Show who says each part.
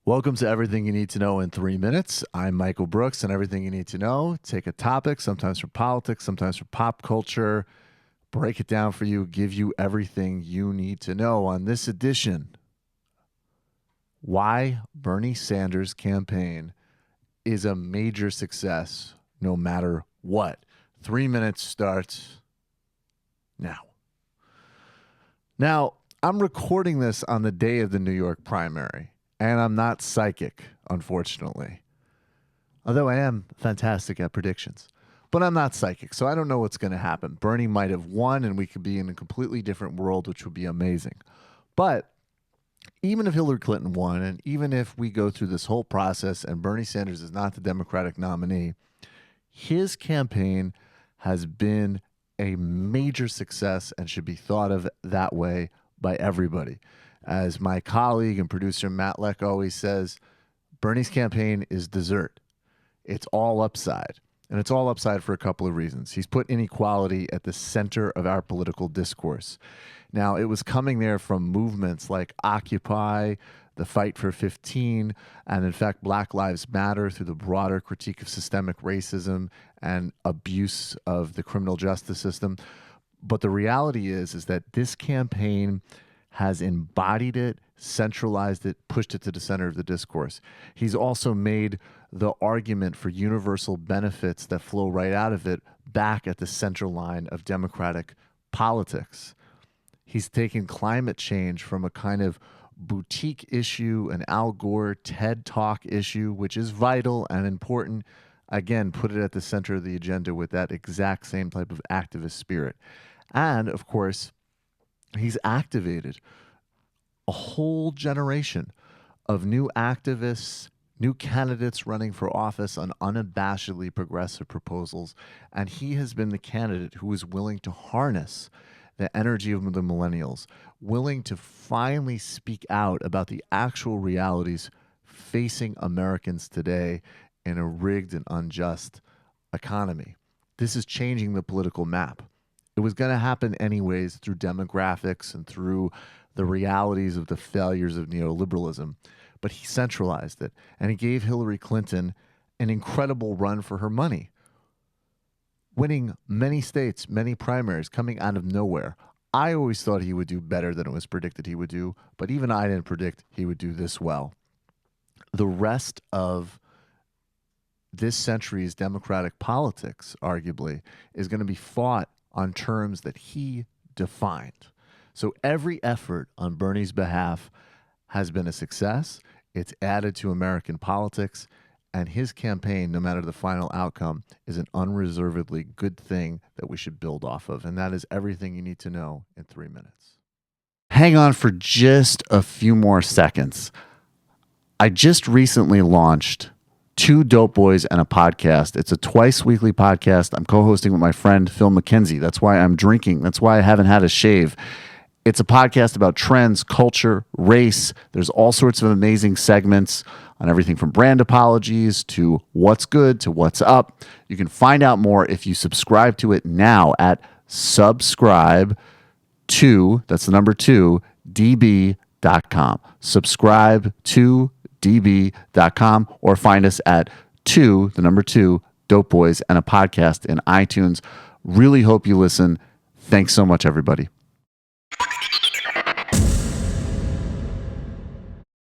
Speaker 1: Welcome to Everything You Need to Know in 3 minutes. I'm Michael Brooks, and everything you need to know, take a topic, sometimes from politics, sometimes from pop culture, break it down for you, give you everything you need to know. On this edition, why Bernie Sanders' campaign is a major success no matter what. 3 minutes starts now. Now, I'm recording this on the day of the New York primary. And I'm not psychic, unfortunately. Although I am fantastic at predictions. But I'm not psychic, so I don't know what's going to happen. Bernie might have won, and we could be in a completely different world, which would be amazing. But even if Hillary Clinton won, and even if we go through this whole process and Bernie Sanders is not the Democratic nominee, his campaign has been a major success and should be thought of that way by everybody. As my colleague and producer Matt Leck always says, Bernie's campaign is dessert. It's all upside. And it's all upside for a couple of reasons. He's put inequality at the center of our political discourse. Now, it was coming there from movements like Occupy, the Fight for 15, and in fact, Black Lives Matter through the broader critique of systemic racism and abuse of the criminal justice system. But the reality is that this campaign has embodied it, centralized it, pushed it to the center of the discourse. He's also made the argument for universal benefits that flow right out of it back at the central line of democratic politics. He's taken climate change from a kind of boutique issue, an Al Gore TED Talk issue, which is vital and important. Again, put it at the center of the agenda with that exact same type of activist spirit. And, of course, he's activated a whole generation of new activists, new candidates running for office on unabashedly progressive proposals. And he has been the candidate who is willing to harness the energy of the millennials, willing to finally speak out about the actual realities facing Americans today in a rigged and unjust economy. This is changing the political map. It was going to happen anyways through demographics and through the realities of the failures of neoliberalism. But he centralized it, and he gave Hillary Clinton an incredible run for her money, winning many states, many primaries, coming out of nowhere. I always thought he would do better than it was predicted he would do, but even I didn't predict he would do this well. The rest of this century's democratic politics, arguably, is going to be fought on terms that he defined. So every effort on Bernie's behalf has been a success. It's added to American politics, and his campaign, no matter the final outcome, is an unreservedly good thing that we should build off of. And that is everything you need to know in 3 minutes. Hang on for just a few more seconds. I just recently launched Two Dope Boys and a Podcast. It's a twice weekly podcast. I'm co-hosting with my friend Phil McKenzie. That's why I'm drinking. That's why I haven't had a shave. It's a podcast about trends, culture, race. There's all sorts of amazing segments on everything from brand apologies to what's good to what's up. You can find out more if you subscribe to it now at subscribe to, that's the number 2, db.com. Subscribe to db.com or find us at 2, the number 2, Dope Boys and a Podcast in iTunes. Really hope you listen. Thanks so much, everybody.